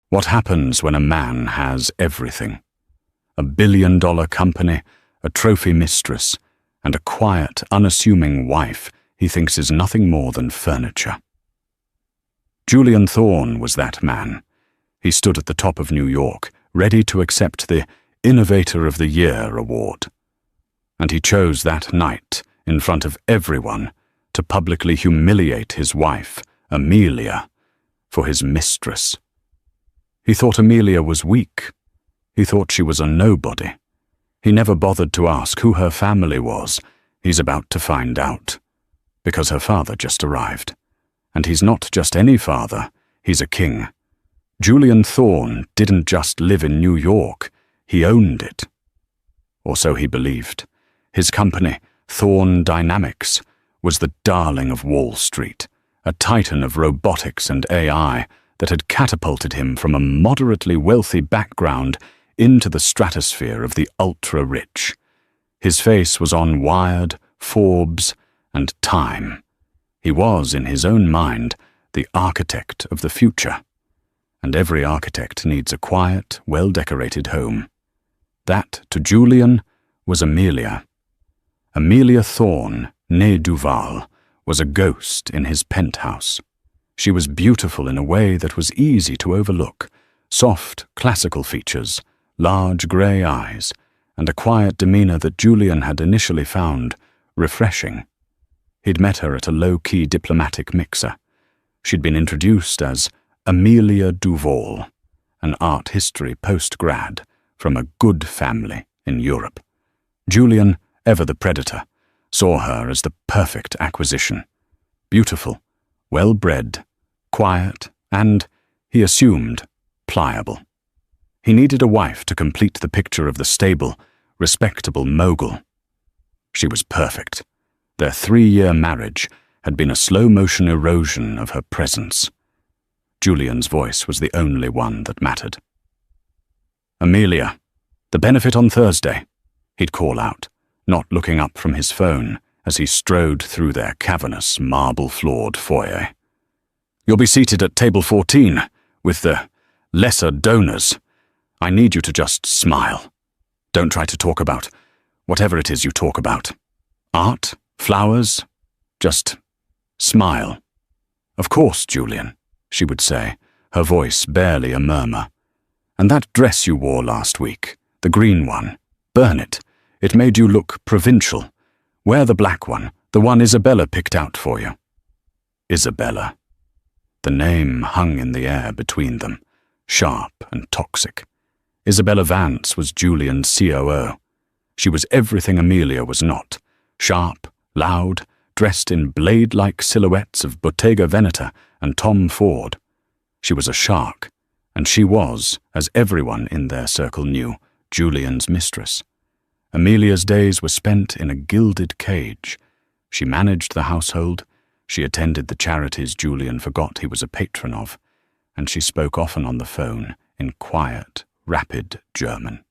What happens when a man has everything? A billion-dollar company, a trophy mistress, and a quiet, unassuming wife he thinks is nothing more than furniture. Julian Thorne was that man. He stood at the top of New York, ready to accept the Innovator of the Year award. And he chose that night, in front of everyone, to publicly humiliate his wife, Amelia, for his mistress. He thought Amelia was weak. He thought she was a nobody. He never bothered to ask who her family was. He's about to find out. Because her father just arrived. And he's not just any father, he's a king. Julian Thorne didn't just live in New York, he owned it. Or so he believed. His company, Thorne Dynamics, was the darling of Wall Street, a titan of robotics and AI that had catapulted him from a moderately wealthy background into the stratosphere of the ultra-rich. His face was on Wired, Forbes, and Time. He was, in his own mind, the architect of the future. And every architect needs a quiet, well-decorated home. That, to Julian, was Amelia. Amelia Thorne, née Duval, was a ghost in his penthouse. She was beautiful in a way that was easy to overlook. Soft, classical features, large grey eyes, and a quiet demeanour that Julian had initially found refreshing. He'd met her at a low-key diplomatic mixer. She'd been introduced as Amelia Duval, an art history post-grad from a good family in Europe. Julian, ever the predator, saw her as the perfect acquisition. Beautiful, well-bred, quiet, and, he assumed, pliable. He needed a wife to complete the picture of the stable, respectable mogul. She was perfect. Their 3-year marriage had been a slow-motion erosion of her presence. Julian's voice was the only one that mattered. "Amelia, the benefit on Thursday," he'd call out, not looking up from his phone as he strode through their cavernous, marble-floored foyer. "You'll be seated at table 14, with the lesser donors. I need you to just smile. Don't try to talk about whatever it is you talk about. Art, flowers, just smile." "Of course, Julian," she would say, her voice barely a murmur. "And that dress you wore last week, the green one, burn it. It made you look provincial. Wear the black one, the one Isabella picked out for you." Isabella. The name hung in the air between them, sharp and toxic. Isabella Vance was Julian's COO. She was everything Amelia was not, sharp, loud, dressed in blade-like silhouettes of Bottega Veneta and Tom Ford. She was a shark, and she was, as everyone in their circle knew, Julian's mistress. Amelia's days were spent in a gilded cage. She managed the household, she attended the charities Julian forgot he was a patron of, and she spoke often on the phone in quiet, rapid German.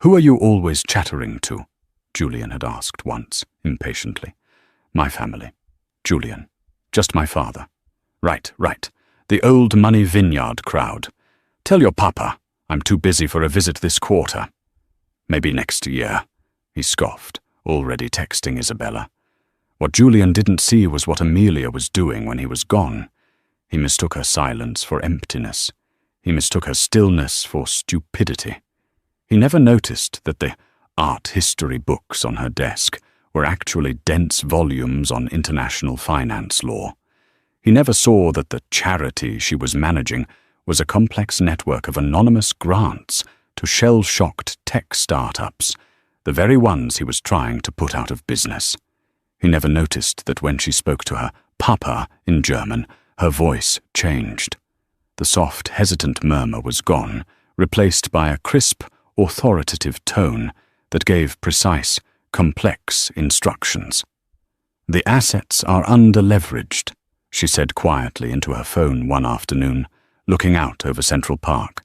"Who are you always chattering to?" Julian had asked once, impatiently. "My family. Julian. Just my father." Right. The old Money Vineyard crowd. "Tell your papa I'm too busy for a visit this quarter." "Maybe next year," he scoffed, already texting Isabella. What Julian didn't see was what Amelia was doing when he was gone. He mistook her silence for emptiness. He mistook her stillness for stupidity. He never noticed that the art history books on her desk were actually dense volumes on international finance law. He never saw that the charity she was managing was a complex network of anonymous grants to shell-shocked tech startups, the very ones he was trying to put out of business. He never noticed that when she spoke to her Papa in German, her voice changed. The soft, hesitant murmur was gone, replaced by a crisp, authoritative tone that gave precise, complex instructions. "The assets are under-leveraged," she said quietly into her phone one afternoon, looking out over Central Park.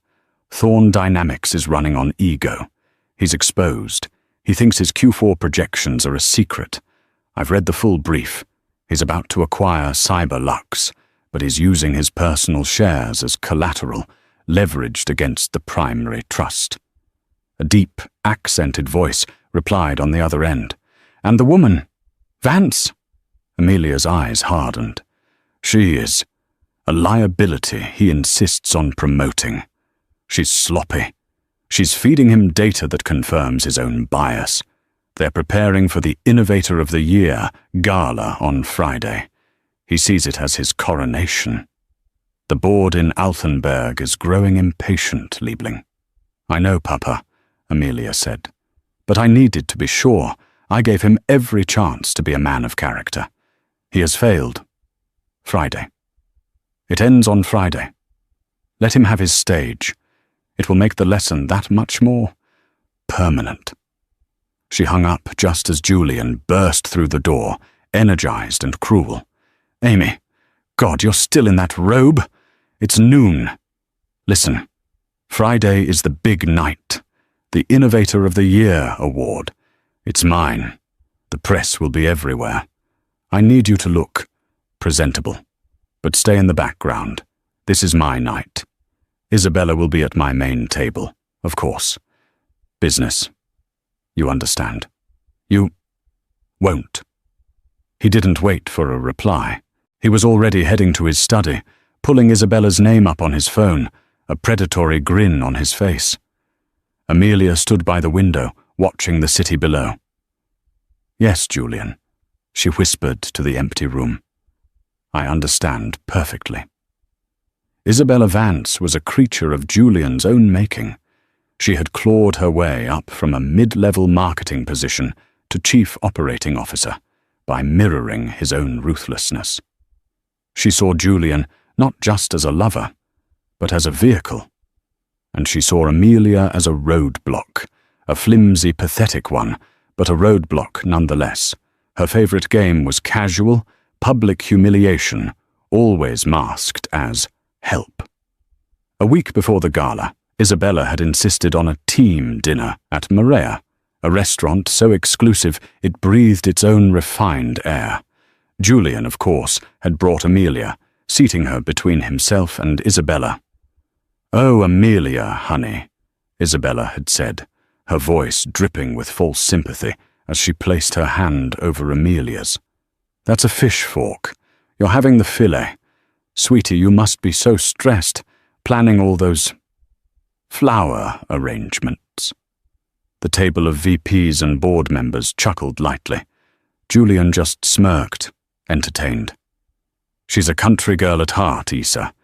"Thorne Dynamics is running on ego. He's exposed. He thinks his Q4 projections are a secret. I've read the full brief. He's about to acquire CyberLux, but he's using his personal shares as collateral, leveraged against the primary trust. A deep, accented voice replied on the other end. And the woman, Vance? Amelia's eyes hardened. She is a liability he insists on promoting. She's sloppy. She's feeding him data that confirms his own bias. They're preparing for the Innovator of the Year gala on Friday. He sees it as his coronation. The board in Altenberg is growing impatient, Liebling. I know, Papa, Amelia said. But I needed to be sure. I gave him every chance to be a man of character. He has failed. Friday. It ends on Friday. Let him have his stage. It will make the lesson that much more permanent. She hung up just as Julian burst through the door, energized and cruel. Amy, God, you're still in that robe? It's noon. Listen, Friday is the big night, the Innovator of the Year award. It's mine. The press will be everywhere. I need you to look presentable, but stay in the background. This is my night. Isabella will be at my main table, of course. Business. You understand. You won't. He didn't wait for a reply. He was already heading to his study, pulling Isabella's name up on his phone, a predatory grin on his face. Amelia stood by the window, watching the city below. Yes, Julian, she whispered to the empty room. I understand perfectly. Isabella Vance was a creature of Julian's own making. She had clawed her way up from a mid-level marketing position to chief operating officer by mirroring his own ruthlessness. She saw Julian not just as a lover, but as a vehicle. And she saw Amelia as a roadblock, a flimsy, pathetic one, but a roadblock nonetheless. Her favorite game was casual, public humiliation, always masked as help. A week before the gala, Isabella had insisted on a team dinner at Maria, a restaurant so exclusive it breathed its own refined air. Julian, of course, had brought Amelia, seating her between himself and Isabella. Oh, Amelia, honey, Isabella had said, her voice dripping with false sympathy as she placed her hand over Amelia's. That's a fish fork. You're having the fillet. Sweetie, you must be so stressed, planning all those flower arrangements. The table of VPs and board members chuckled lightly. Julian just smirked, entertained. She's a country girl at heart, Isa.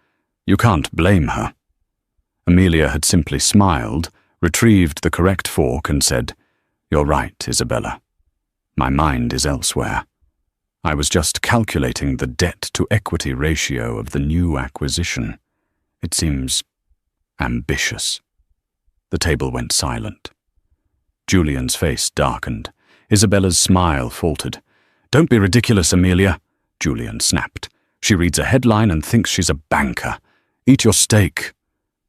You can't blame her. Amelia had simply smiled, retrieved the correct fork and said, You're right, Isabella. My mind is elsewhere. I was just calculating the debt-to-equity ratio of the new acquisition. It seems ambitious. The table went silent. Julian's face darkened. Isabella's smile faltered. Don't be ridiculous, Amelia, Julian snapped. She reads a headline and thinks she's a banker. Eat your steak.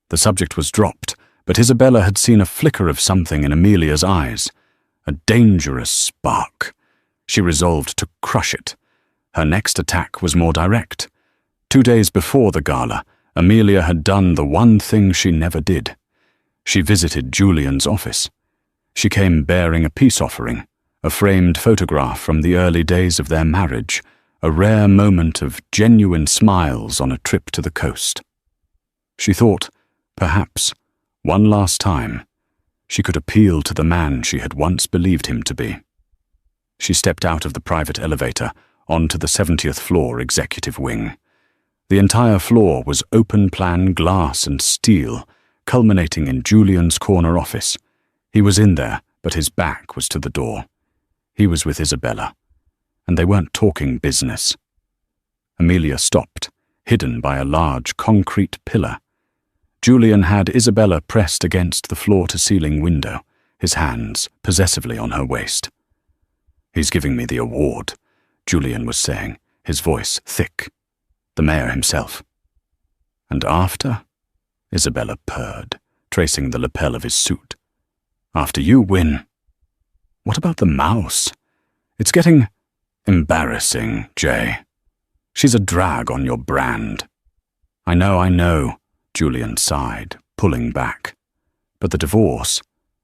The subject was dropped, but Isabella had seen a flicker of something in Amelia's eyes. A dangerous spark. She resolved to crush it. Her next attack was more direct. 2 days before the gala, Amelia had done the one thing she never did. She visited Julian's office. She came bearing a peace offering, a framed photograph from the early days of their marriage, a rare moment of genuine smiles on a trip to the coast. She thought, perhaps, one last time, she could appeal to the man she had once believed him to be. She stepped out of the private elevator onto the 70th floor executive wing. The entire floor was open-plan glass and steel, culminating in Julian's corner office. He was in there, but his back was to the door. He was with Isabella, and they weren't talking business. Amelia stopped, hidden by a large concrete pillar. Julian had Isabella pressed against the floor-to-ceiling window, his hands possessively on her waist. He's giving me the award, Julian was saying, his voice thick. The mayor himself. And after? Isabella purred, tracing the lapel of his suit. After you win. What about the mouse? It's getting embarrassing, Jay. She's a drag on your brand." I know, Julian sighed, pulling back. "But the divorce,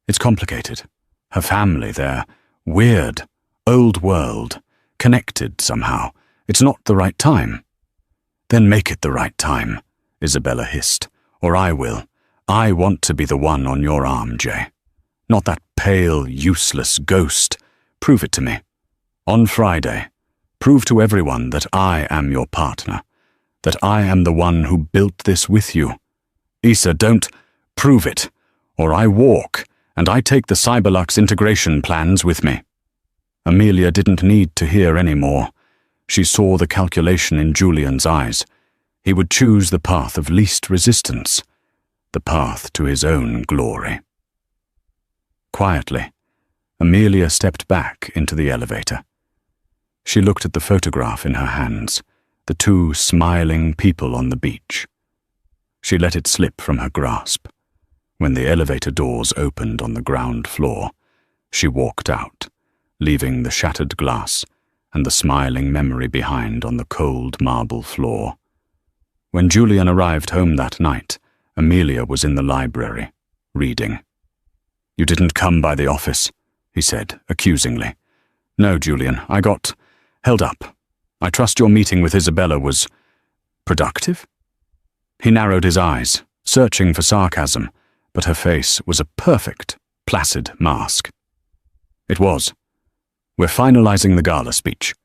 it's complicated. Her family, they're weird, old world, connected somehow. It's not the right time." "Then make it the right time," Isabella hissed, "or I will. I want to be the one on your arm, Jay. Not that pale, useless ghost. Prove it to me. On Friday, prove to everyone that I am your partner, that I am the one who built this with you. Issa, don't prove it, or I walk, and I take the Cyberlux integration plans with me." Amelia didn't need to hear any more. She saw the calculation in Julian's eyes. He would choose the path of least resistance, the path to his own glory. Quietly, Amelia stepped back into the elevator. She looked at the photograph in her hands, the two smiling people on the beach. She let it slip from her grasp. When the elevator doors opened on the ground floor, she walked out, leaving the shattered glass and the smiling memory behind on the cold marble floor. When Julian arrived home that night, Amelia was in the library, reading. "You didn't come by the office," he said, accusingly. "No, Julian, I got held up. I trust your meeting with Isabella was productive?" He narrowed his eyes, searching for sarcasm, but her face was a perfect, placid mask. "It was. We're finalizing the gala speech."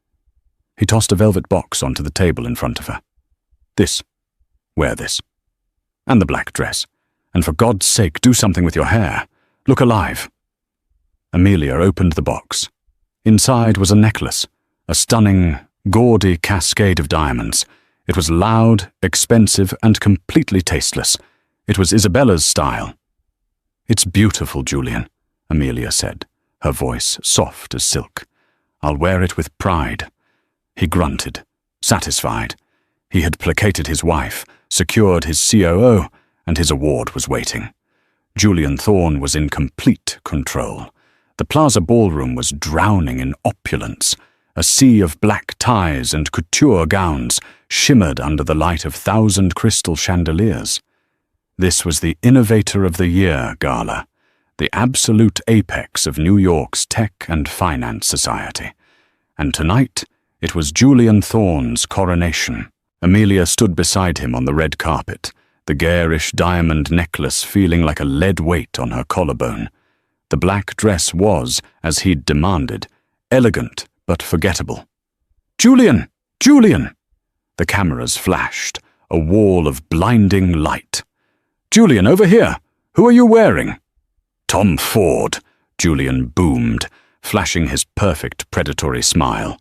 He tossed a velvet box onto the table in front of her. "This. Wear this. And the black dress. And for God's sake, do something with your hair. Look alive." Amelia opened the box. Inside was a necklace, a stunning, gaudy cascade of diamonds. It was loud, expensive, and completely tasteless. It was Isabella's style. "It's beautiful, Julian," Amelia said, her voice soft as silk. "I'll wear it with pride." He grunted, satisfied. He had placated his wife, secured his COO, and his award was waiting. Julian Thorne was in complete control. The Plaza Ballroom was drowning in opulence. A sea of black ties and couture gowns shimmered under the light of 1,000 crystal chandeliers. This was the Innovator of the Year Gala, the absolute apex of New York's tech and finance society. And tonight, it was Julian Thorne's coronation. Amelia stood beside him on the red carpet, the garish diamond necklace feeling like a lead weight on her collarbone. The black dress was, as he'd demanded, elegant but forgettable. "Julian! Julian!" The cameras flashed, a wall of blinding light. "Julian, over here! Who are you wearing?" "Tom Ford," Julian boomed, flashing his perfect predatory smile.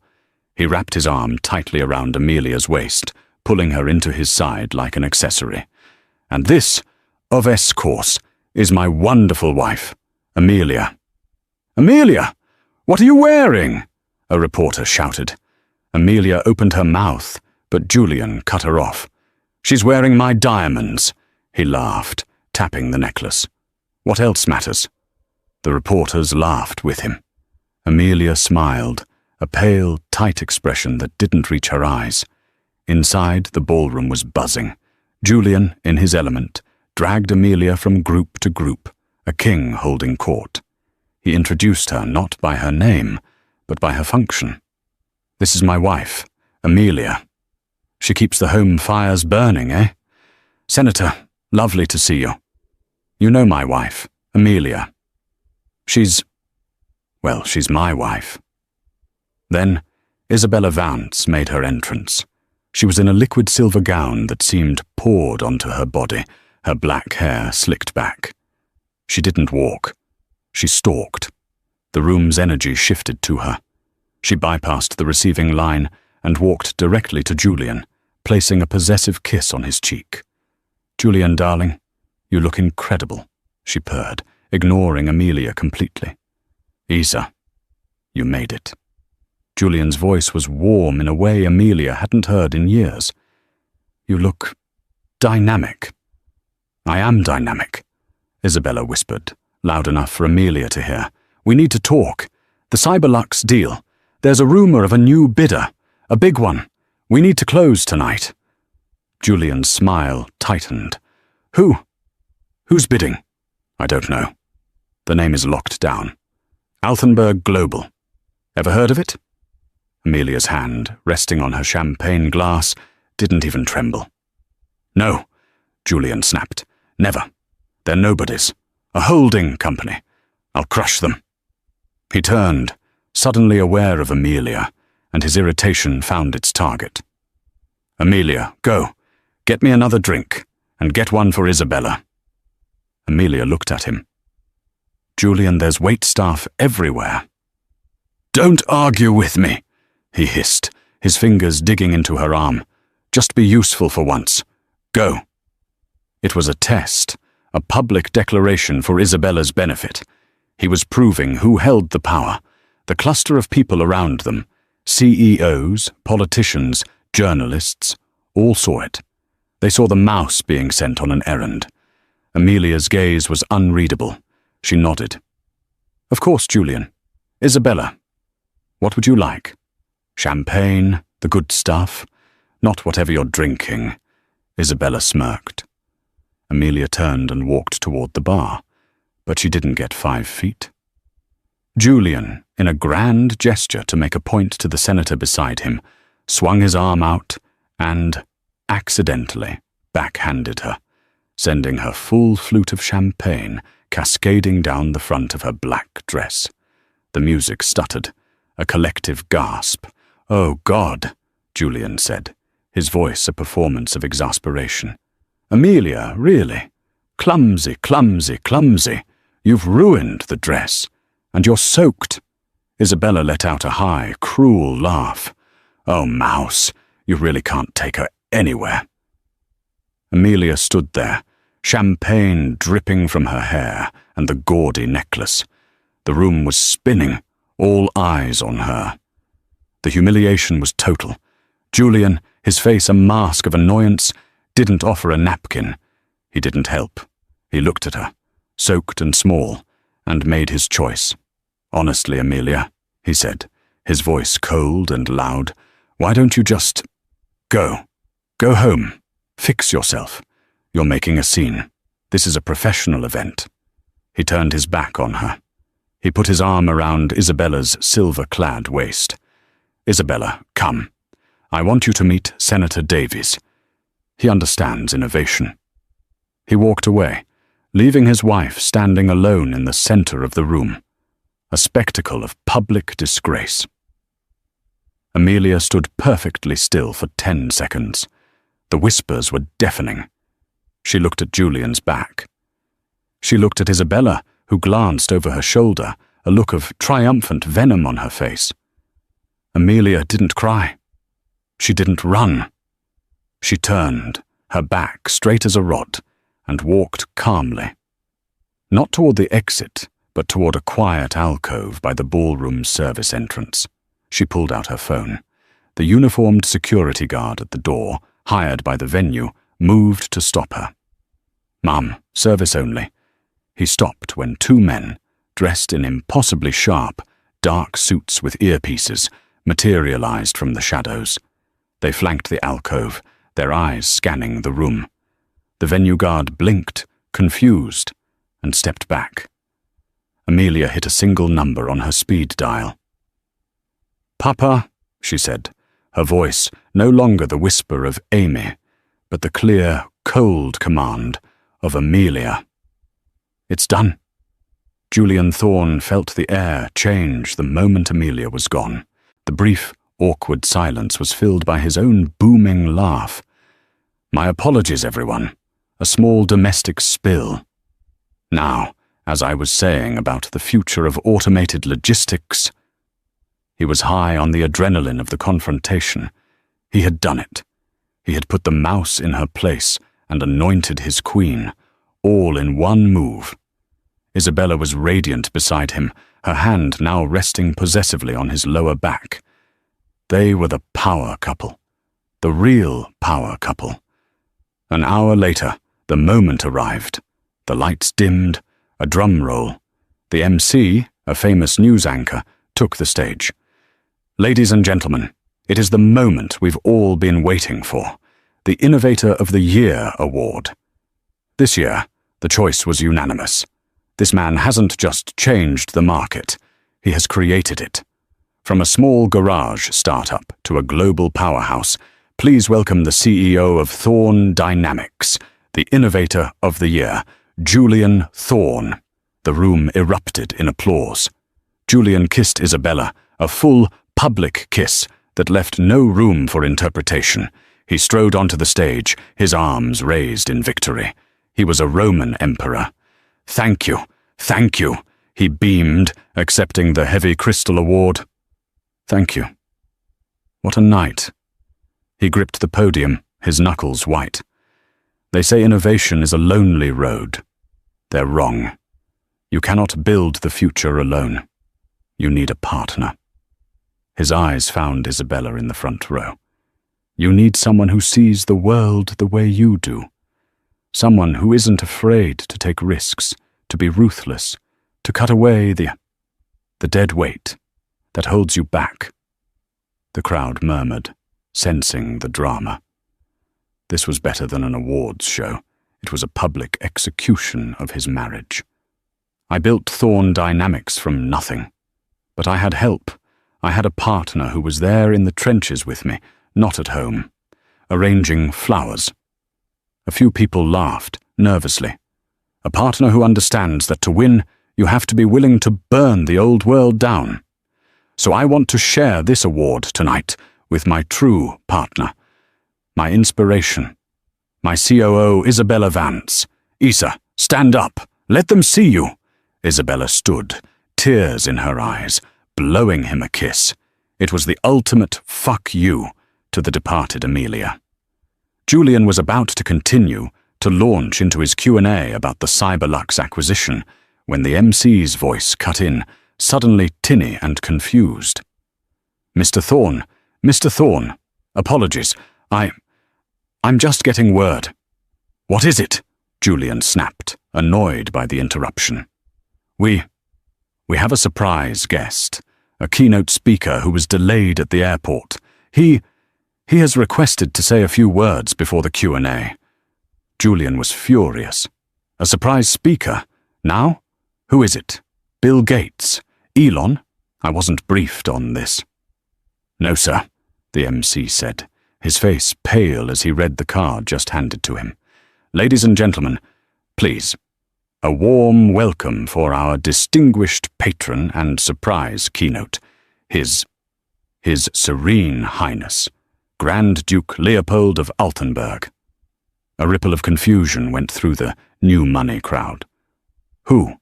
He wrapped his arm tightly around Amelia's waist, pulling her into his side like an accessory. "And this, of course, is my wonderful wife, Amelia." "Amelia! What are you wearing?" a reporter shouted. Amelia opened her mouth, but Julian cut her off. "She's wearing my diamonds," he laughed, tapping the necklace. "What else matters?" The reporters laughed with him. Amelia smiled, a pale, tight expression that didn't reach her eyes. Inside, the ballroom was buzzing. Julian, in his element, dragged Amelia from group to group, a king holding court. He introduced her not by her name, but by her function. "This is my wife, Amelia. She keeps the home fires burning, eh? Senator, lovely to see you. You know my wife, Amelia. She's my wife." Then, Isabella Vance made her entrance. She was in a liquid silver gown that seemed poured onto her body, her black hair slicked back. She didn't walk. She stalked. The room's energy shifted to her. She bypassed the receiving line and walked directly to Julian, placing a possessive kiss on his cheek. "Julian, darling, you look incredible," she purred, ignoring Amelia completely. "Isa, you made it." Julian's voice was warm in a way Amelia hadn't heard in years. "You look dynamic." "I am dynamic," Isabella whispered, loud enough for Amelia to hear. "We need to talk. The Cyberlux deal. There's a rumor of a new bidder, a big one. We need to close tonight." Julian's smile tightened. "Who? Who's bidding?" "I don't know. The name is locked down. Altenberg Global. Ever heard of it?" Amelia's hand, resting on her champagne glass, didn't even tremble. "No," Julian snapped. "Never. They're nobodies. A holding company. I'll crush them." He turned, suddenly aware of Amelia, and his irritation found its target. "Amelia, go. Get me another drink, and get one for Isabella." Amelia looked at him. "Julian, there's waitstaff everywhere." "Don't argue with me," he hissed, his fingers digging into her arm. "Just be useful for once. Go." It was a test, a public declaration for Isabella's benefit. He was proving who held the power, the cluster of people around them. CEOs, politicians, journalists, all saw it. They saw the mouse being sent on an errand. Amelia's gaze was unreadable. She nodded. "Of course, Julian. Isabella. What would you like? Champagne, the good stuff? Not whatever you're drinking." Isabella smirked. Amelia turned and walked toward the bar, but she didn't get 5 feet. Julian, in a grand gesture to make a point to the senator beside him, swung his arm out and, accidentally, backhanded her, sending her full flute of champagne cascading down the front of her black dress. The music stuttered, a collective gasp. "Oh, God," Julian said, his voice a performance of exasperation. "Amelia, really? Clumsy, clumsy, clumsy. You've ruined the dress, and you're soaked." Isabella let out a high, cruel laugh. "Oh, mouse, you really can't take her anywhere." Amelia stood there, champagne dripping from her hair and the gaudy necklace. The room was spinning, all eyes on her. The humiliation was total. Julian, his face a mask of annoyance, didn't offer a napkin. He didn't help. He looked at her, soaked and small, and made his choice. "Honestly, Amelia," he said, his voice cold and loud, "why don't you just go? Go home. Fix yourself. You're making a scene. This is a professional event." He turned his back on her. He put his arm around Isabella's silver-clad waist. "Isabella, come. I want you to meet Senator Davies. He understands innovation." He walked away, leaving his wife standing alone in the center of the room, a spectacle of public disgrace. Amelia stood perfectly still for 10 seconds. The whispers were deafening. She looked at Julian's back. She looked at Isabella, who glanced over her shoulder, a look of triumphant venom on her face. Amelia didn't cry. She didn't run. She turned, her back straight as a rod, and walked calmly. Not toward the exit, but toward a quiet alcove by the ballroom service entrance. She pulled out her phone. The uniformed security guard at the door, hired by the venue, moved to stop her. "Ma'am, service only." He stopped when 2 men, dressed in impossibly sharp, dark suits with earpieces, materialized from the shadows. They flanked the alcove, their eyes scanning the room. The venue guard blinked, confused, and stepped back. Amelia hit a single number on her speed dial. "Papa," she said, her voice no longer the whisper of Amy, but the clear, cold command of Amelia. "It's done." Julian Thorne felt the air change the moment Amelia was gone. The brief, awkward silence was filled by his own booming laugh. "My apologies, everyone. A small domestic spill. Now, as I was saying about the future of automated logistics..." He was high on the adrenaline of the confrontation. He had done it. He had put the mouse in her place and anointed his queen, all in one move. Isabella was radiant beside him, her hand now resting possessively on his lower back. They were the power couple, the real power couple. An hour later, the moment arrived. The lights dimmed, a drum roll. The MC, a famous news anchor, took the stage. "Ladies and gentlemen, It is the moment we've all been waiting for, the Innovator of the Year award. This year, the choice was unanimous. This man hasn't just changed the market, he has created it. From a small garage startup to a global powerhouse, please welcome the CEO of Thorne Dynamics, the Innovator of the Year, Julian Thorne. The room erupted in applause. Julian kissed Isabella, a full, public kiss that left no room for interpretation. He strode onto the stage, his arms raised in victory. He was a Roman emperor. "Thank you, thank you," he beamed, accepting the heavy crystal award. "Thank you. What a night." He gripped the podium, his knuckles white. "They say innovation is a lonely road. They're wrong. You cannot build the future alone. You need a partner." His eyes found Isabella in the front row. "You need someone who sees the world the way you do. Someone who isn't afraid to take risks, to be ruthless, to cut away the dead weight that holds you back." The crowd murmured, sensing the drama. This was better than an awards show. It was a public execution of his marriage. "I built Thorne Dynamics from nothing. But I had help. I had a partner who was there in the trenches with me, not at home, arranging flowers." A few people laughed, nervously. "A partner who understands that to win, you have to be willing to burn the old world down. So I want to share this award tonight with my true partner, my inspiration, my COO, Isabella Vance. Isa, stand up. Let them see you." Isabella stood, tears in her eyes, blowing him a kiss. It was the ultimate fuck you to the departed Amelia. Julian was about to continue, to launch into his Q&A about the Cyberlux acquisition, when the MC's voice cut in, suddenly tinny and confused. Mr. Thorne, apologies, I'm just getting word." "What is it?" Julian snapped, annoyed by the interruption. We have a surprise guest, a keynote speaker who was delayed at the airport. He has requested to say a few words before the Q&A. Julian was furious. "A surprise speaker? Now? Who is it? Bill Gates? Elon? I wasn't briefed on this." "No, sir," the MC said, his face pale as he read the card just handed to him. "Ladies and gentlemen, please, a warm welcome for our distinguished patron and surprise keynote, His Serene Highness, Grand Duke Leopold of Altenburg." A ripple of confusion went through the new money crowd. Who?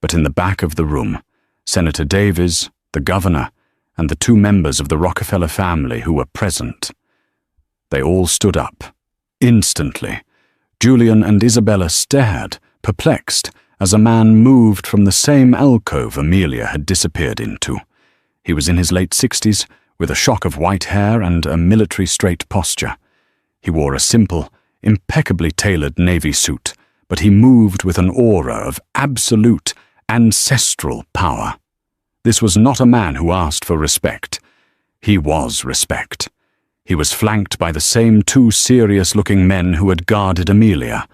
But in the back of the room, Senator Davies, the governor, and the two members of the Rockefeller family who were present. They all stood up. Instantly, Julian and Isabella stared, perplexed, as a man moved from the same alcove Amelia had disappeared into. He was in his late 60s, with a shock of white hair and a military straight posture. He wore a simple, impeccably tailored navy suit, but he moved with an aura of absolute, ancestral power. This was not a man who asked for respect. He was respect. He was flanked by the same two serious-looking men who had guarded Amelia.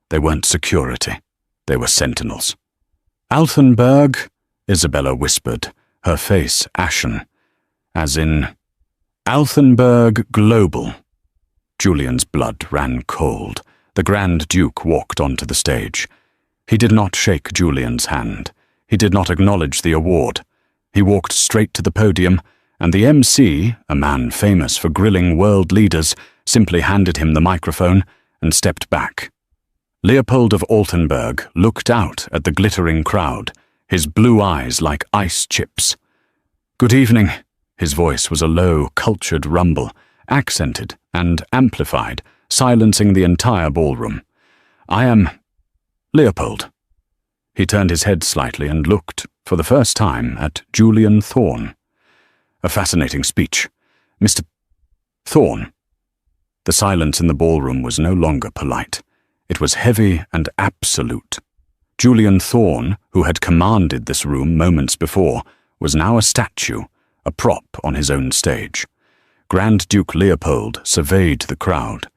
They weren't security. They were sentinels. "Altenburg," Isabella whispered, her face ashen. As in, "Altenburg Global." Julian's blood ran cold. The Grand Duke walked onto the stage. He did not shake Julian's hand. He did not acknowledge the award. He walked straight to the podium, and the MC, a man famous for grilling world leaders, simply handed him the microphone and stepped back. Leopold of Altenburg looked out at the glittering crowd, his blue eyes like ice chips. "Good evening." His voice was a low, cultured rumble, accented and amplified, silencing the entire ballroom. "I am Leopold." He turned his head slightly and looked, for the first time, at Julian Thorne. "A fascinating speech. Mr. Thorne." The silence in the ballroom was no longer polite. It was heavy and absolute. Julian Thorne, who had commanded this room moments before, was now a statue, a prop on his own stage. Grand Duke Leopold surveyed the crowd.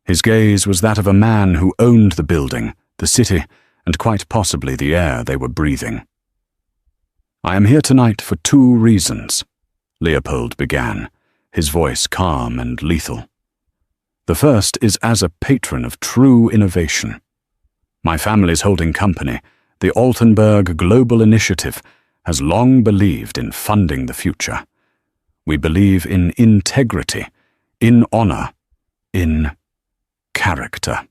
His gaze was that of a man who owned the building, the city, and quite possibly the air they were breathing. "I am here tonight for 2 reasons," Leopold began, his voice calm and lethal. "The first is as a patron of true innovation. My family's holding company, the Altenburg Global Initiative, has long believed in funding the future. We believe in integrity, in honor, in character."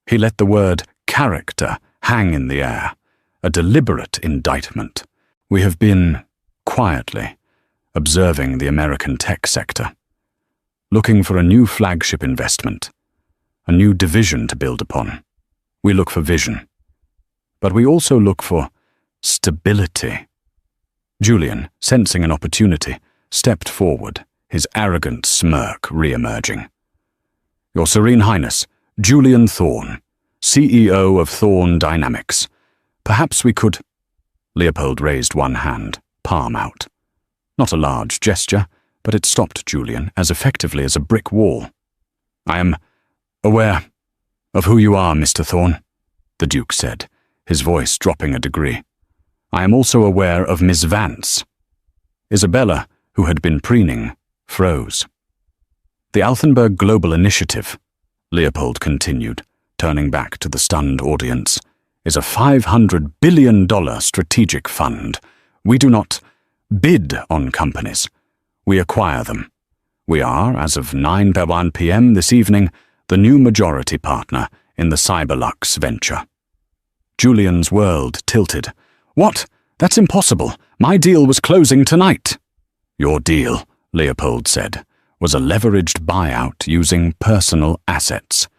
He let the word character hang in the air, a deliberate indictment. We have been, quietly, observing the American tech sector, looking for a new flagship investment, a new division to build upon. We look for vision, but we also look for stability. Julian, sensing an opportunity, stepped forward, his arrogant smirk re-emerging. "Your Serene Highness, Julian Thorne, CEO of Thorne Dynamics. Perhaps we could—" Leopold raised one hand, palm out. Not a large gesture, but it stopped Julian as effectively as a brick wall. "I am aware of who you are, Mr. Thorne," the Duke said, his voice dropping a degree. "I am also aware of Miss Vance." Isabella, who had been preening, froze. "The Altenburg Global Initiative," Leopold continued, turning back to the stunned audience, "is a $500 billion strategic fund. We do not bid on companies. We acquire them. We are, as of 9:01 p.m. this evening, the new majority partner in the Cyberlux venture." Julian's world tilted. "What? That's impossible. My deal was closing tonight." "Your deal," Leopold said, "was a leveraged buyout using personal assets.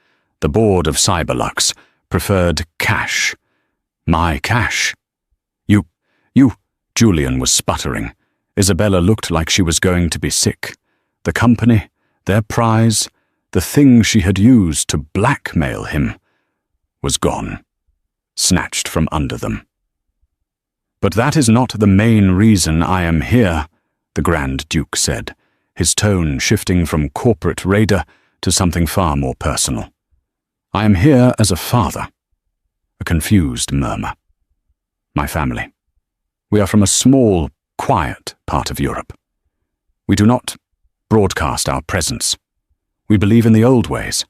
The board of Cyberlux preferred cash. My cash." You, Julian was sputtering. Isabella looked like she was going to be sick. The company, their prize, the thing she had used to blackmail him, was gone, snatched from under them. "But that is not the main reason I am here," the Grand Duke said, his tone shifting from corporate raider to something far more personal. "I am here as a father." A confused murmur. "My family. We are from a small, quiet part of Europe. We do not broadcast our presence. We believe in the old ways,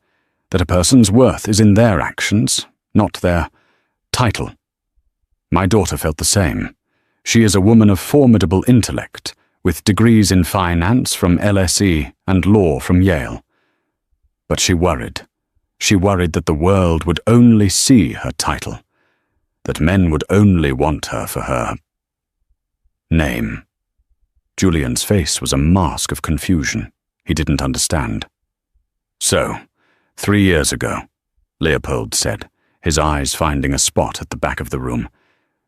that a person's worth is in their actions, not their title. My daughter felt the same. She is a woman of formidable intellect, with degrees in finance from LSE and law from Yale. But she worried. She worried that the world would only see her title, that men would only want her for her name." Julian's face was a mask of confusion. He didn't understand. "So, 3 years ago," Leopold said, his eyes finding a spot at the back of the room,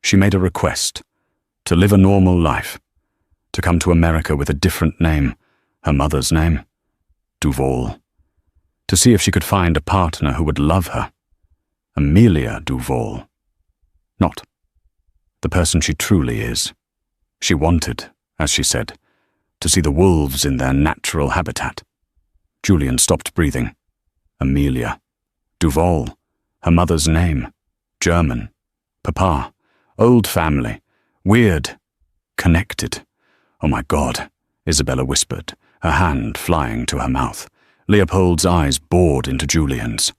"she made a request to live a normal life, to come to America with a different name, her mother's name, Duval, to see if she could find a partner who would love her. Amelia Duval. Not the person she truly is. She wanted, as she said, to see the wolves in their natural habitat." Julian stopped breathing. Amelia. Duval. Her mother's name. German. Papa. Old family. Weird. Connected. "Oh my God," Isabella whispered, her hand flying to her mouth. Leopold's eyes bored into Julian's.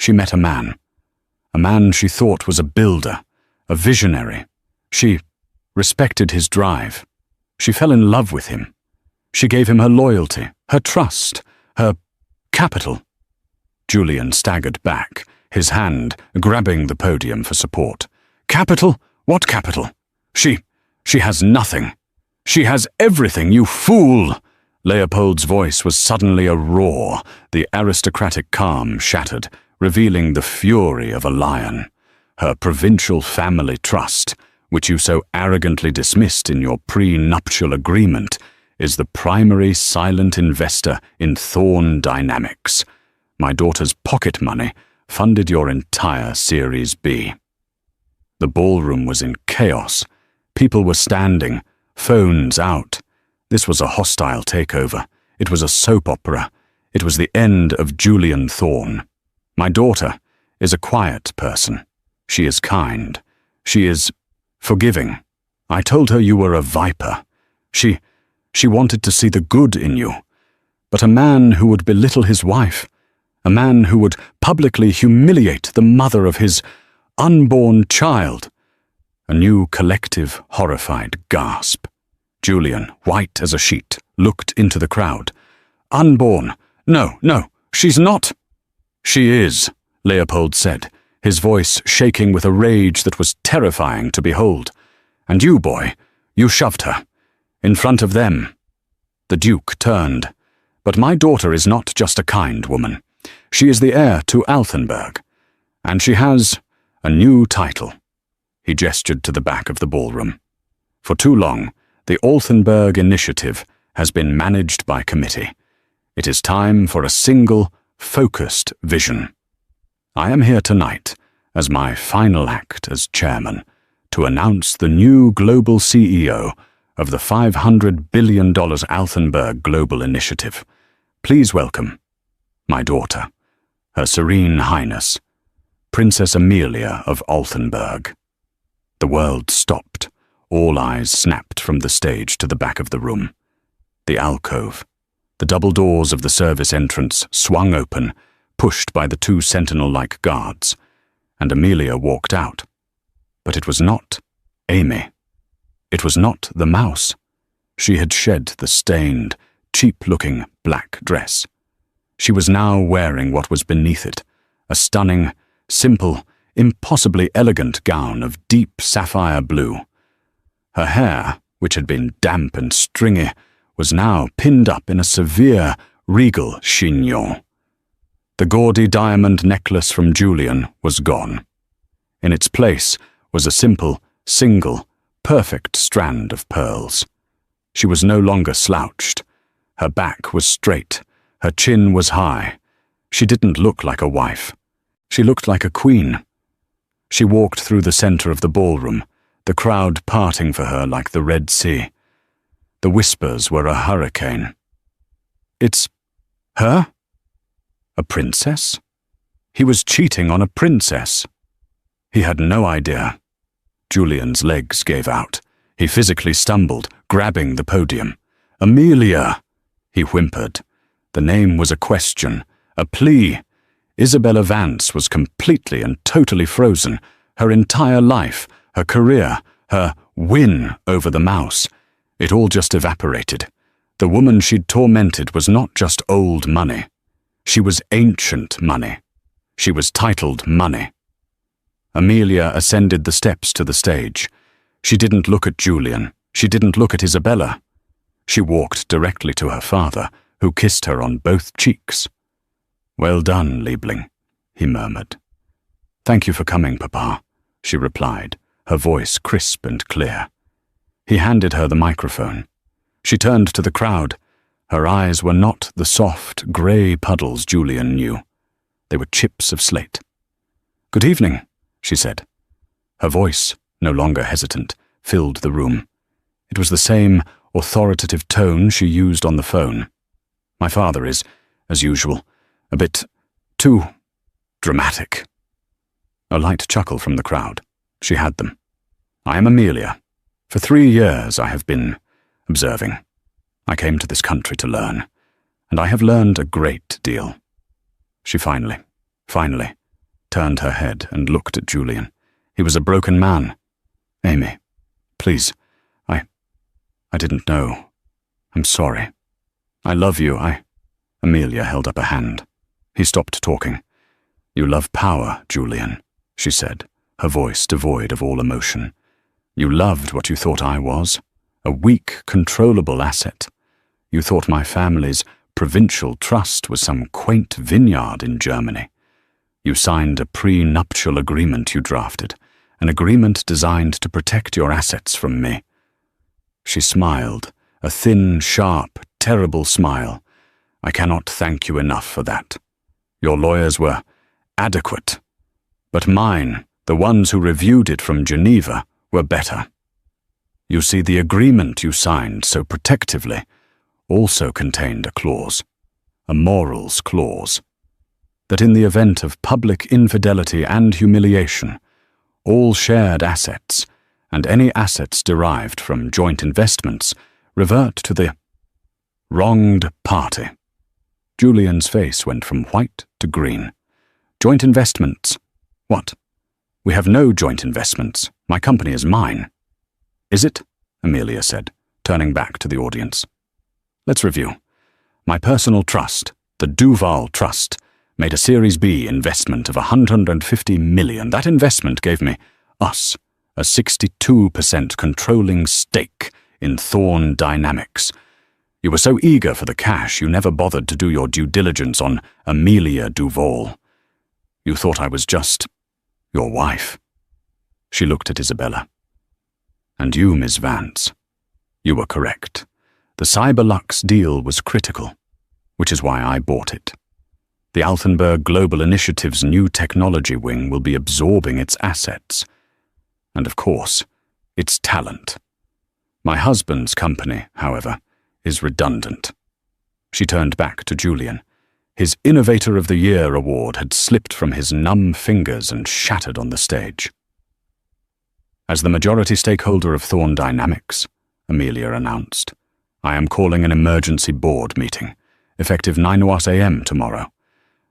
She met a man she thought was a builder, a visionary. She respected his drive. She fell in love with him. She gave him her loyalty, her trust, her capital. Julian staggered back, his hand grabbing the podium for support. "Capital? What capital? She has nothing. She has everything, you fool!" Leopold's voice was suddenly a roar, the aristocratic calm shattered, revealing the fury of a lion. "Her provincial family trust, which you so arrogantly dismissed in your pre-nuptial agreement, is the primary silent investor in Thorne Dynamics. My daughter's pocket money funded your entire Series B." The ballroom was in chaos. People were standing, phones out. This was a hostile takeover. It was a soap opera. It was the end of Julian Thorne. My daughter is a quiet person. She is kind. She is forgiving. I told her you were a viper. She wanted to see the good in you. But a man who would belittle his wife, a man who would publicly humiliate the mother of his unborn child. A new collective, horrified gasp. Julian, white as a sheet, looked into the crowd. Unborn. No, she's not. She is, Leopold said, his voice shaking with a rage that was terrifying to behold. And you, boy, you shoved her. In front of them. The Duke turned. But my daughter is not just a kind woman. She is the heir to Altenberg. And she has a new title. He gestured to the back of the ballroom. For too long, the Altenberg Initiative has been managed by committee. It is time for a single, focused vision. I am here tonight, as my final act as chairman, to announce the new global CEO of the $500 billion Altenberg Global Initiative. Please welcome my daughter, Her Serene Highness, Princess Amelia of Altenberg. The world stopped. All eyes snapped from the stage to the back of the room. The alcove. The double doors of the service entrance swung open, pushed by the two sentinel-like guards, and Amelia walked out. But it was not Amy. It was not the mouse. She had shed the stained, cheap-looking black dress. She was now wearing what was beneath it, a stunning, simple, impossibly elegant gown of deep sapphire blue. Her hair, which had been damp and stringy, was now pinned up in a severe, regal chignon. The gaudy diamond necklace from Julian was gone. In its place was a simple, single, perfect strand of pearls. She was no longer slouched. Her back was straight. Her chin was high. She didn't look like a wife. She looked like a queen. She walked through the center of the ballroom, the crowd parting for her like the Red Sea. The whispers were a hurricane. It's her? A princess? He was cheating on a princess. He had no idea. Julian's legs gave out. He physically stumbled, grabbing the podium. Amelia! He whimpered. The name was a question, a plea. Isabella Vance was completely and totally frozen. Her entire life, her career, her win over the mouse. It all just evaporated. The woman she'd tormented was not just old money. She was ancient money. She was titled money. Amelia ascended the steps to the stage. She didn't look at Julian. She didn't look at Isabella. She walked directly to her father, who kissed her on both cheeks. "Well done, Liebling," he murmured. "Thank you for coming, Papa," she replied, her voice crisp and clear. He handed her the microphone. She turned to the crowd. Her eyes were not the soft, grey puddles Julian knew. They were chips of slate. "Good evening," she said. Her voice, no longer hesitant, filled the room. It was the same authoritative tone she used on the phone. "My father is, as usual, a bit too dramatic." A light chuckle from the crowd. She had them. "I am Amelia. For 3 years I have been observing. I came to this country to learn, and I have learned a great deal." She finally turned her head and looked at Julian. He was a broken man. "Amy, please, I didn't know. I'm sorry. I love you, Amelia held up a hand. He stopped talking. "You love power, Julian," she said, her voice devoid of all emotion. "You loved what you thought I was, a weak, controllable asset. You thought my family's provincial trust was some quaint vineyard in Germany. You signed a pre-nuptial agreement you drafted, an agreement designed to protect your assets from me." She smiled, a thin, sharp, terrible smile. "I cannot thank you enough for that. Your lawyers were adequate, but mine, the ones who reviewed it from Geneva, were better. You see, the agreement you signed so protectively, also contained a clause, a morals clause, that in the event of public infidelity and humiliation, all shared assets and any assets derived from joint investments revert to the wronged party. Julian's face went from white to green. Joint investments? What? We have no joint investments. My company is mine. Is it? Amelia said, turning back to the audience. Let's review. My personal trust, the Duval Trust, made a Series B investment of $150 million. That investment gave me, us, a 62% controlling stake in Thorn Dynamics. You were so eager for the cash, you never bothered to do your due diligence on Amelia Duval. You thought I was just your wife. She looked at Isabella. And you, Ms. Vance, you were correct. The Cyberlux deal was critical, which is why I bought it. The Altenberg Global Initiative's new technology wing will be absorbing its assets. And of course, its talent. My husband's company, however, is redundant. She turned back to Julian. His Innovator of the Year award had slipped from his numb fingers and shattered on the stage. As the majority stakeholder of Thorn Dynamics, Amelia announced, I am calling an emergency board meeting, effective 9 a.m. tomorrow.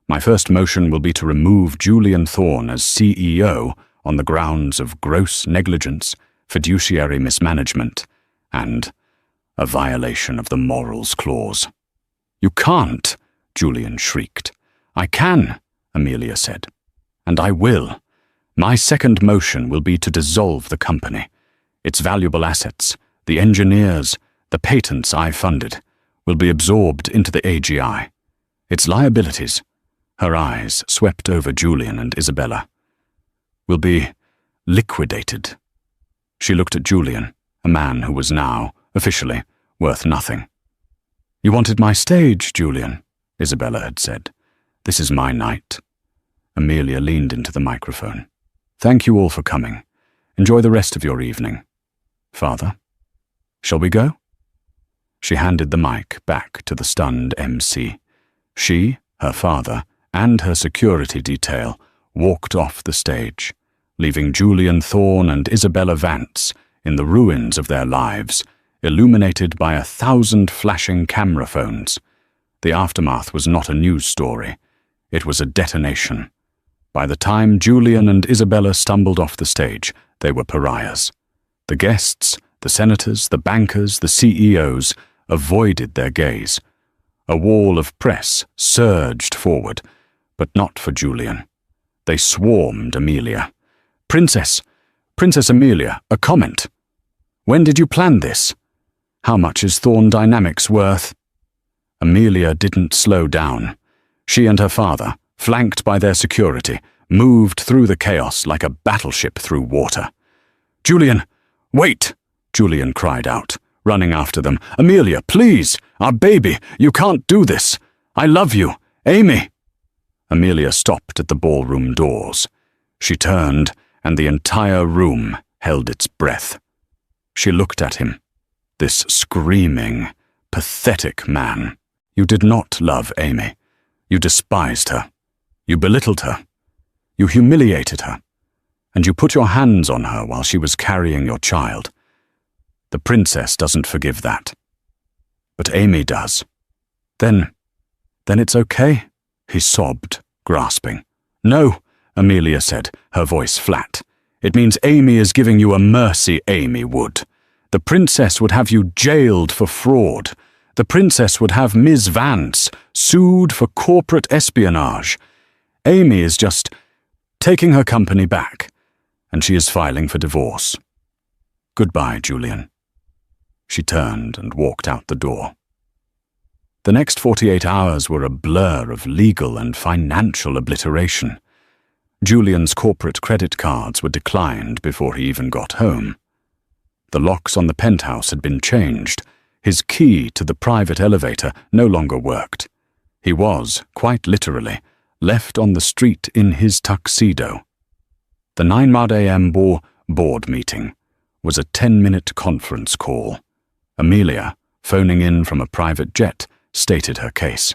My first motion will be to remove Julian Thorn as CEO on the grounds of gross negligence, fiduciary mismanagement, and a violation of the morals clause. You can't, Julian shrieked. I can, Amelia said. And I will. My second motion will be to dissolve the company. Its valuable assets, the engineers, the patents I funded, will be absorbed into the AGI. Its liabilities, her eyes swept over Julian and Isabella, will be liquidated. She looked at Julian, a man who was now, officially, worth nothing. You wanted my stage, Julian, Isabella had said. This is my night. Amelia leaned into the microphone. Thank you all for coming. Enjoy the rest of your evening. Father, shall we go? She handed the mic back to the stunned MC. She, her father, and her security detail walked off the stage, leaving Julian Thorn and Isabella Vance in the ruins of their lives, illuminated by 1,000 flashing camera phones. The aftermath was not a news story. It was a detonation. By the time Julian and Isabella stumbled off the stage, they were pariahs. The guests, the senators, the bankers, the CEOs avoided their gaze. A wall of press surged forward, but not for Julian. They swarmed Amelia. Princess Amelia, a comment. When did you plan this? How much is Thorn Dynamics worth? Amelia didn't slow down. She and her father, flanked by their security, moved through the chaos like a battleship through water. Julian, wait! Julian cried out, running after them. Amelia, please! Our baby! You can't do this! I love you! Amy! Amelia stopped at the ballroom doors. She turned, and the entire room held its breath. She looked at him, this screaming, pathetic man. You did not love Amy. You despised her. You belittled her. You humiliated her. And you put your hands on her while she was carrying your child. The princess doesn't forgive that. But Amy does. Then it's okay, he sobbed, grasping. No, Amelia said, her voice flat. It means Amy is giving you a mercy Amy would. The princess would have you jailed for fraud. The princess would have Ms. Vance sued for corporate espionage. Amy is just taking her company back, and she is filing for divorce. Goodbye, Julian. She turned and walked out the door. The next 48 hours were a blur of legal and financial obliteration. Julian's corporate credit cards were declined before he even got home. The locks on the penthouse had been changed. His key to the private elevator no longer worked. He was, quite literally, left on the street in his tuxedo. The 9 a.m. board meeting was a 10-minute conference call. Amelia phoning in from a private jet, stated her case.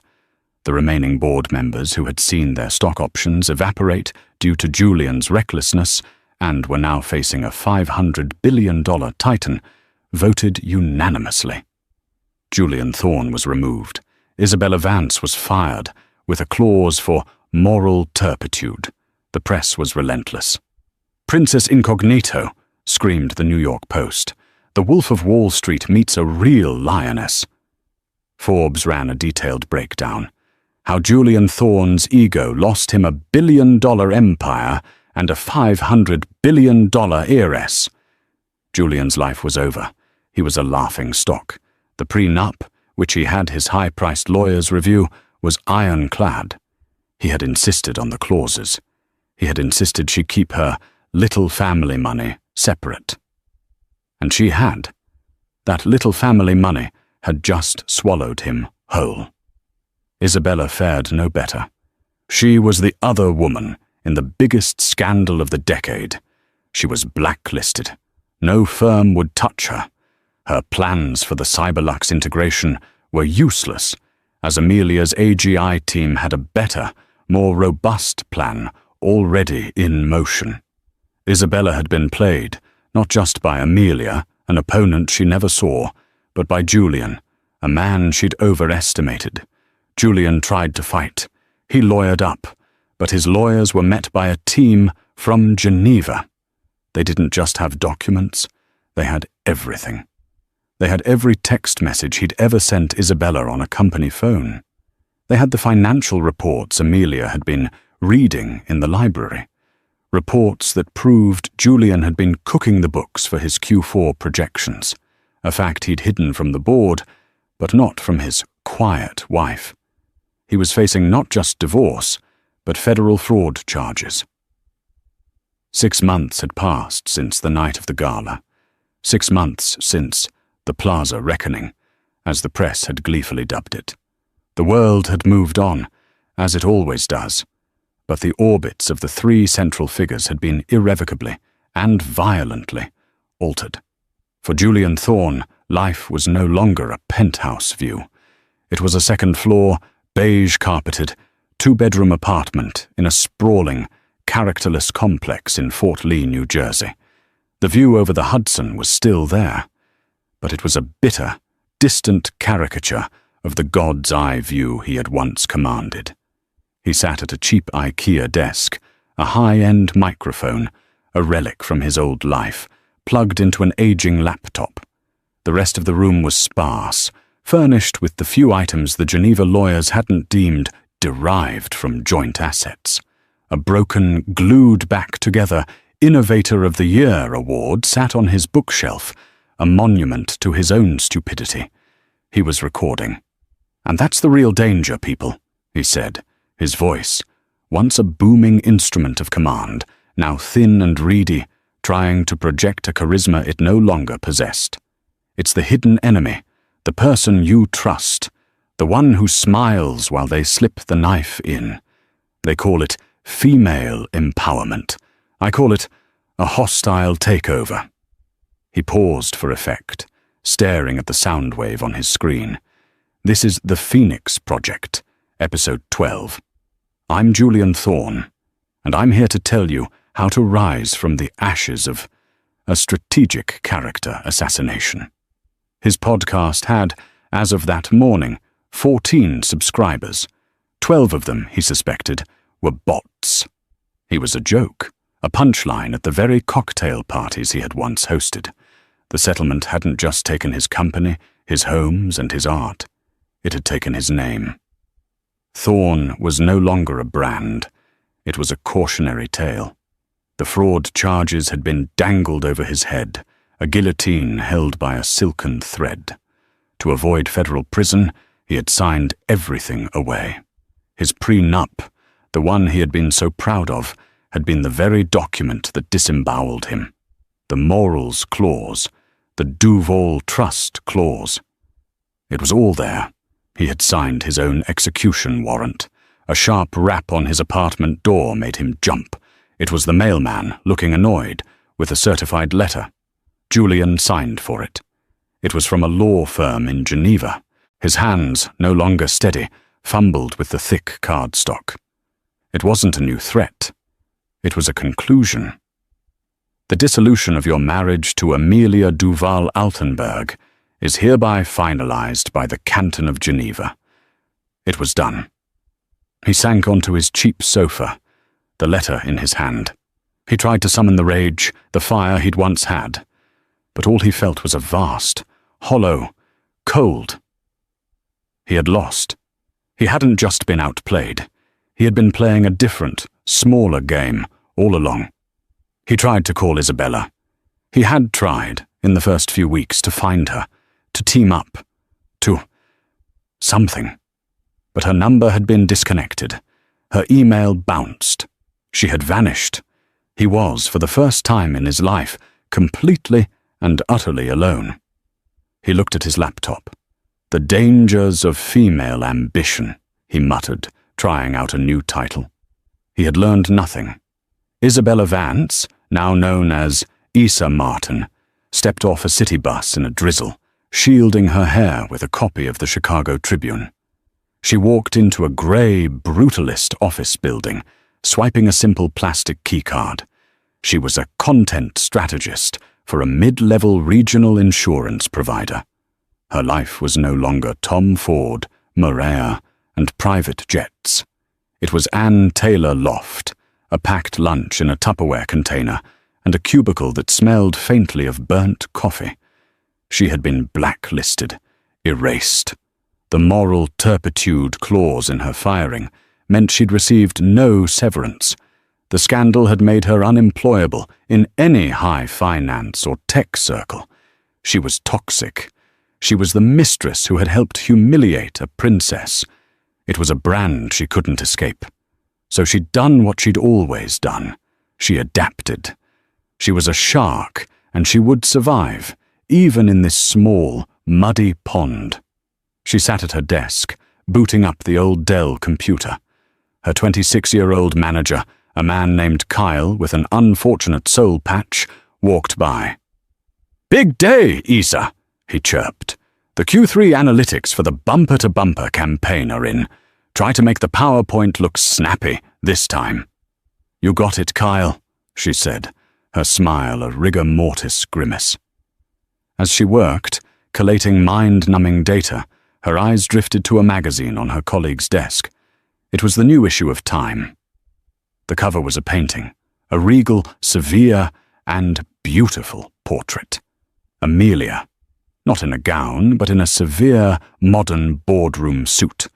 The remaining board members who had seen their stock options evaporate due to Julian's recklessness and were now facing a $500 billion titan, voted unanimously. Julian Thorne was removed. Isabella Vance was fired, with a clause for moral turpitude. The press was relentless. "Princess Incognito," screamed the New York Post. "The Wolf of Wall Street meets a real lioness." Forbes ran a detailed breakdown. How Julian Thorne's ego lost him $1 billion empire and a $500 billion heiress. Julian's life was over. He was a laughing stock. The prenup, which he had his high-priced lawyers review, was ironclad. He had insisted on the clauses. He had insisted she keep her little family money separate. And she had. That little family money had just swallowed him whole. Isabella fared no better. She was the other woman in the biggest scandal of the decade. She was blacklisted. No firm would touch her. Her plans for the Cyberlux integration were useless, as Amelia's AGI team had a better, more robust plan already in motion. Isabella had been played, not just by Amelia, an opponent she never saw, but by Julian, a man she'd overestimated. Julian tried to fight. He lawyered up, but his lawyers were met by a team from Geneva. They didn't just have documents, they had everything. They had every text message he'd ever sent Isabella on a company phone. They had the financial reports Amelia had been reading in the library. Reports that proved Julian had been cooking the books for his Q4 projections, a fact he'd hidden from the board, but not from his quiet wife. He was facing not just divorce, but federal fraud charges. 6 months had passed since the night of the gala. 6 months since the Plaza Reckoning, as the press had gleefully dubbed it. The world had moved on, as it always does, but the orbits of the 3 central figures had been irrevocably and violently altered. For Julian Thorne, life was no longer a penthouse view. It was a second-floor, beige-carpeted, 2-bedroom apartment in a sprawling, characterless complex in Fort Lee, New Jersey. The view over the Hudson was still there, but it was a bitter, distant caricature of the God's eye view he had once commanded. He sat at a cheap IKEA desk, a high-end microphone, a relic from his old life, plugged into an aging laptop. The rest of the room was sparse, furnished with the few items the Geneva lawyers hadn't deemed derived from joint assets. A broken, glued-back-together Innovator of the Year award sat on his bookshelf, a monument to his own stupidity. He was recording. "And that's the real danger, people," he said, his voice, once a booming instrument of command, now thin and reedy, trying to project a charisma it no longer possessed. "It's the hidden enemy, the person you trust, the one who smiles while they slip the knife in. They call it female empowerment. I call it a hostile takeover." He paused for effect, staring at the sound wave on his screen. "This is The Phoenix Project, Episode 12. I'm Julian Thorne, and I'm here to tell you how to rise from the ashes of a strategic character assassination." His podcast had, as of that morning, 14 subscribers. 12 of them, he suspected, were bots. He was a joke, a punchline at the very cocktail parties he had once hosted. The settlement hadn't just taken his company, his homes, and his art. It had taken his name. Thorne was no longer a brand. It was a cautionary tale. The fraud charges had been dangled over his head, a guillotine held by a silken thread. To avoid federal prison, he had signed everything away. His prenup, the one he had been so proud of, had been the very document that disemboweled him. The morals clause, the Duval Trust clause. It was all there. He had signed his own execution warrant. A sharp rap on his apartment door made him jump. It was the mailman, looking annoyed, with a certified letter. Julian signed for it. It was from a law firm in Geneva. His hands, no longer steady, fumbled with the thick cardstock. It wasn't a new threat. It was a conclusion. The dissolution of your marriage to Amelia Duval-Altenberg is hereby finalized by the Canton of Geneva. It was done. He sank onto his cheap sofa, the letter in his hand. He tried to summon the rage, the fire he'd once had, but all he felt was a vast, hollow, cold. He had lost. He hadn't just been outplayed. He had been playing a different, smaller game all along. He tried to call Isabella. He had tried, in the first few weeks, to find her, to team up, to something. But her number had been disconnected. Her email bounced. She had vanished. He was, for the first time in his life, completely and utterly alone. He looked at his laptop. "The Dangers of Female Ambition," he muttered, trying out a new title. He had learned nothing. Isabella Vance, now known as Isa Martin, stepped off a city bus in a drizzle, shielding her hair with a copy of the Chicago Tribune. She walked into a grey, brutalist office building, swiping a simple plastic keycard. She was a content strategist for a mid-level regional insurance provider. Her life was no longer Tom Ford, Maria, and private jets. It was Ann Taylor Loft, a packed lunch in a Tupperware container, and a cubicle that smelled faintly of burnt coffee. She had been blacklisted, erased. The moral turpitude clause in her firing meant she'd received no severance. The scandal had made her unemployable in any high finance or tech circle. She was toxic. She was the mistress who had helped humiliate a princess. It was a brand she couldn't escape. So she'd done what she'd always done. She adapted. She was a shark, and she would survive, even in this small, muddy pond. She sat at her desk, booting up the old Dell computer. Her 26-year-old manager, a man named Kyle with an unfortunate soul patch, walked by. "Big day, Isa," he chirped. "The Q3 analytics for the bumper-to-bumper campaign are in. Try to make the PowerPoint look snappy this time." "You got it, Kyle," she said, her smile a rigor mortis grimace. As she worked, collating mind-numbing data, her eyes drifted to a magazine on her colleague's desk. It was the new issue of Time. The cover was a painting, a regal, severe, and beautiful portrait. Amelia, not in a gown, but in a severe, modern boardroom suit.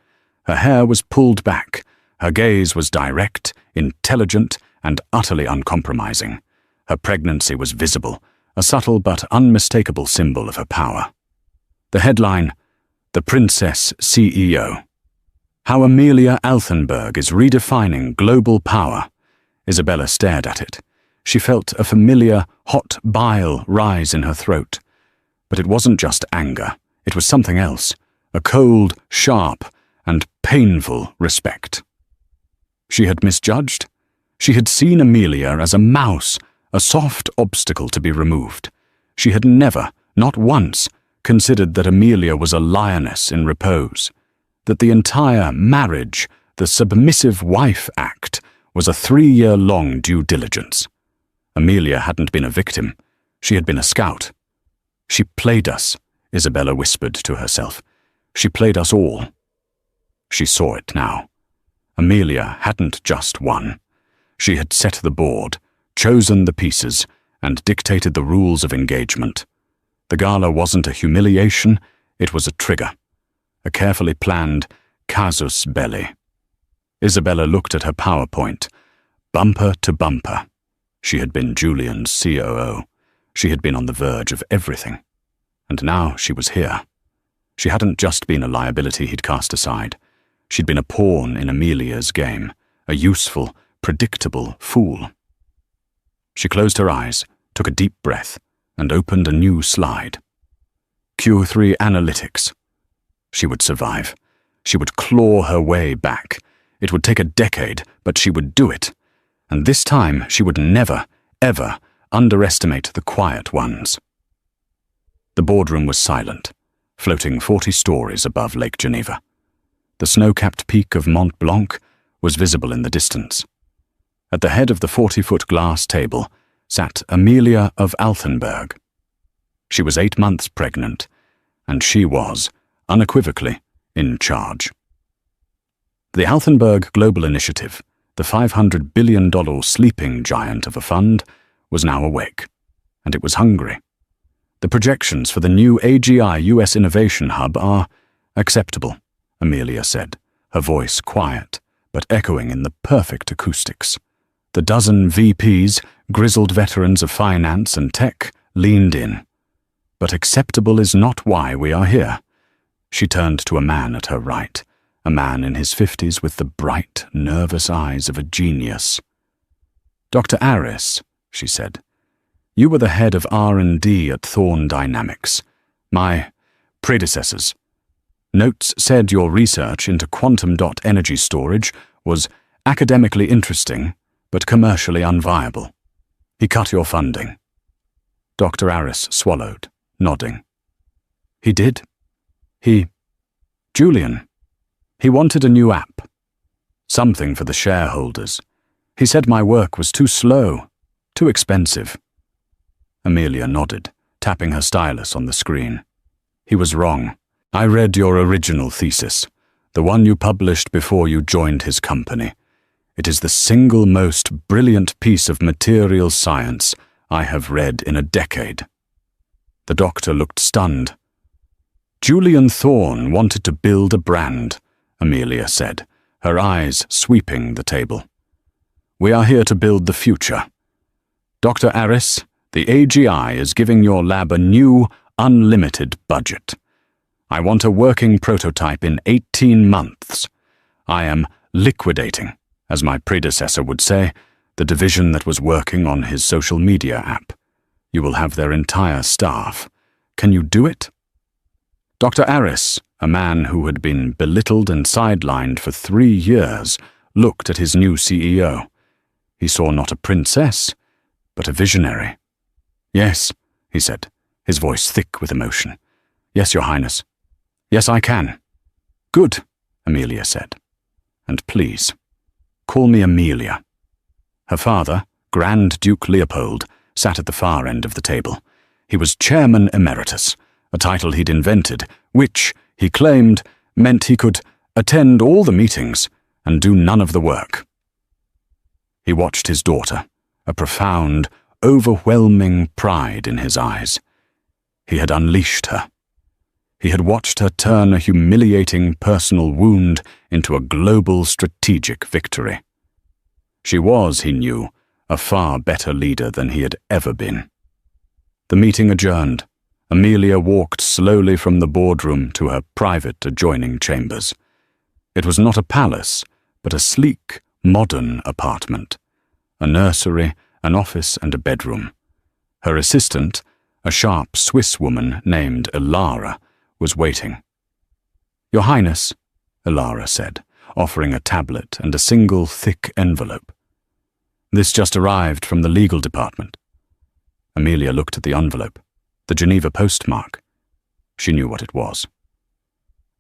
Her hair was pulled back. Her gaze was direct, intelligent, and utterly uncompromising. Her pregnancy was visible, a subtle but unmistakable symbol of her power. The headline, "The Princess CEO." How Amelia Altenberg is redefining global power. Isabella stared at it. She felt a familiar, hot bile rise in her throat. But it wasn't just anger. It was something else. A cold, sharp, and painful respect. She had misjudged. She had seen Amelia as a mouse, a soft obstacle to be removed. She had never, not once, considered that Amelia was a lioness in repose, that the entire marriage, the submissive wife act, was a 3-year-long due diligence. Amelia hadn't been a victim. She had been a scout. "She played us," Isabella whispered to herself. "She played us all." She saw it now. Amelia hadn't just won. She had set the board, chosen the pieces, and dictated the rules of engagement. The gala wasn't a humiliation, it was a trigger. A carefully planned casus belli. Isabella looked at her PowerPoint. Bumper to bumper. She had been Julian's COO. She had been on the verge of everything. And now she was here. She hadn't just been a liability he'd cast aside. She'd been a pawn in Amelia's game, a useful, predictable fool. She closed her eyes, took a deep breath, and opened a new slide. Q3 Analytics. She would survive. She would claw her way back. It would take a decade, but she would do it. And this time she would never, ever underestimate the quiet ones. The boardroom was silent, floating 40 stories above Lake Geneva. The snow-capped peak of Mont Blanc was visible in the distance. At the head of the 40-foot glass table sat Amelia of Altenburg. She was 8 months pregnant, and she was, unequivocally, in charge. The Altenburg Global Initiative, the $500 billion sleeping giant of a fund, was now awake, and it was hungry. The projections for the new AGI US Innovation Hub are acceptable, Amelia said, her voice quiet, but echoing in the perfect acoustics. The dozen VPs, grizzled veterans of finance and tech, leaned in. But acceptable is not why we are here. She turned to a man at her right, a man in his 50s with the bright, nervous eyes of a genius. Dr. Aris, she said, you were the head of R&D at Thorne Dynamics, my predecessors. Notes said your research into quantum dot energy storage was academically interesting, but commercially unviable. He cut your funding. Dr. Aris swallowed, nodding. He did. Julian. He wanted a new app. Something for the shareholders. He said my work was too slow, too expensive. Amelia nodded, tapping her stylus on the screen. He was wrong. I read your original thesis, the one you published before you joined his company. It is the single most brilliant piece of material science I have read in a decade. The doctor looked stunned. Julian Thorne wanted to build a brand, Amelia said, her eyes sweeping the table. We are here to build the future. Dr. Aris, the AGI is giving your lab a new, unlimited budget. I want a working prototype in 18 months. I am liquidating, as my predecessor would say, the division that was working on his social media app. You will have their entire staff. Can you do it? Dr. Aris, a man who had been belittled and sidelined for 3 years, looked at his new CEO. He saw not a princess, but a visionary. Yes, he said, his voice thick with emotion. Yes, Your Highness. Yes, I can. Good, Amelia said. And please, call me Amelia. Her father, Grand Duke Leopold, sat at the far end of the table. He was Chairman Emeritus, a title he'd invented, which, he claimed, meant he could attend all the meetings and do none of the work. He watched his daughter, a profound, overwhelming pride in his eyes. He had unleashed her. He had watched her turn a humiliating personal wound into a global strategic victory. She was, he knew, a far better leader than he had ever been. The meeting adjourned. Amelia walked slowly from the boardroom to her private adjoining chambers. It was not a palace, but a sleek, modern apartment. A nursery, an office, and a bedroom. Her assistant, a sharp Swiss woman named Elara, was waiting. Your Highness, Elara said, offering a tablet and a single thick envelope. This just arrived from the legal department. Amelia looked at the envelope, the Geneva postmark. She knew what it was.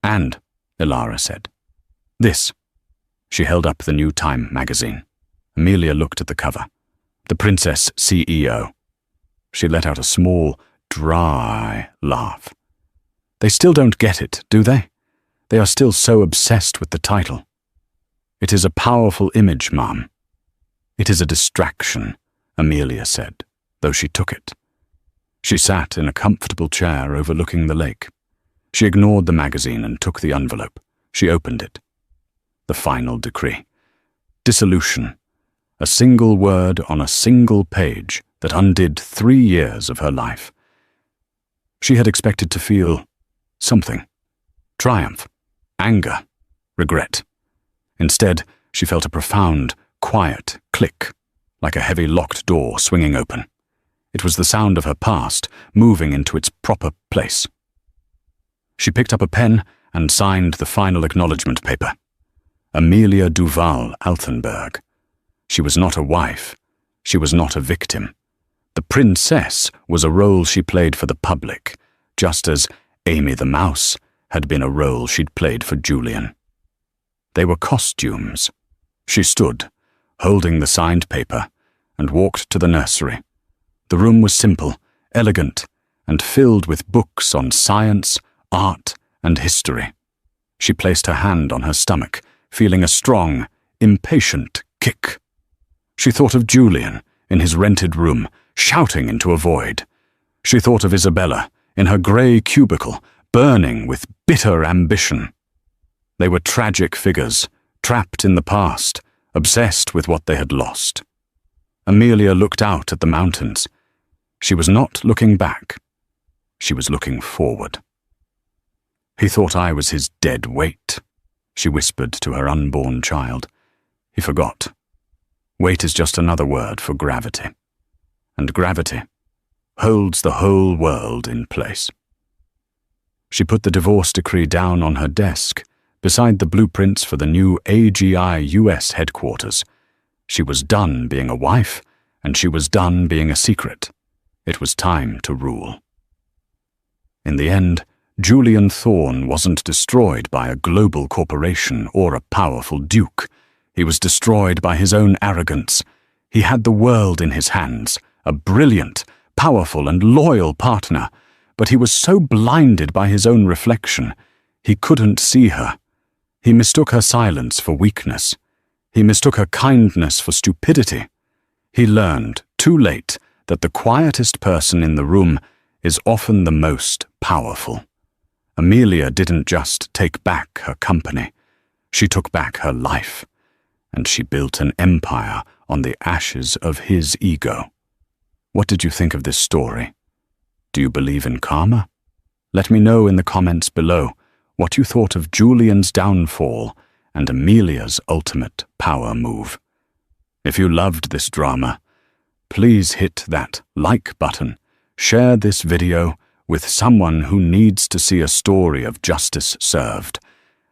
And, Elara said, this. She held up the new Time magazine. Amelia looked at the cover. The Princess CEO. She let out a small, dry laugh. They still don't get it, do they? They are still so obsessed with the title. It is a powerful image, ma'am. It is a distraction, Amelia said, though she took it. She sat in a comfortable chair overlooking the lake. She ignored the magazine and took the envelope. She opened it. The final decree. Dissolution. A single word on a single page that undid 3 years of her life. She had expected to feel something. Triumph, anger, regret. Instead, she felt a profound, quiet click, like a heavy locked door swinging open. It was the sound of her past moving into its proper place. She picked up a pen and signed the final acknowledgement paper. Amelia Duval Altenburg. She was not a wife. She was not a victim. The princess was a role she played for the public, just as Amy the Mouse had been a role she'd played for Julian. They were costumes. She stood, holding the signed paper, and walked to the nursery. The room was simple, elegant, and filled with books on science, art, and history. She placed her hand on her stomach, feeling a strong, impatient kick. She thought of Julian in his rented room, shouting into a void. She thought of Isabella in her grey cubicle, burning with bitter ambition. They were tragic figures, trapped in the past, obsessed with what they had lost. Amelia looked out at the mountains. She was not looking back. She was looking forward. "He thought I was his dead weight," she whispered to her unborn child. "He forgot. Weight is just another word for gravity. And gravity holds the whole world in place." She put the divorce decree down on her desk, beside the blueprints for the new AGI US headquarters. She was done being a wife, and she was done being a secret. It was time to rule. In the end, Julian Thorne wasn't destroyed by a global corporation or a powerful duke. He was destroyed by his own arrogance. He had the world in his hands, a brilliant, powerful, and loyal partner, but he was so blinded by his own reflection, he couldn't see her. He mistook her silence for weakness. He mistook her kindness for stupidity. He learned, too late, that the quietest person in the room is often the most powerful. Amelia didn't just take back her company. She took back her life, and she built an empire on the ashes of his ego. What did you think of this story? Do you believe in karma? Let me know in the comments below what you thought of Julian's downfall and Amelia's ultimate power move. If you loved this drama, please hit that like button, share this video with someone who needs to see a story of justice served,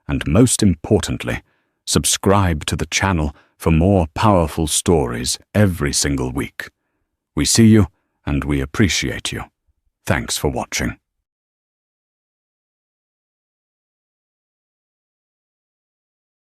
and most importantly, subscribe to the channel for more powerful stories every single week. We see you and we appreciate you. Thanks for watching.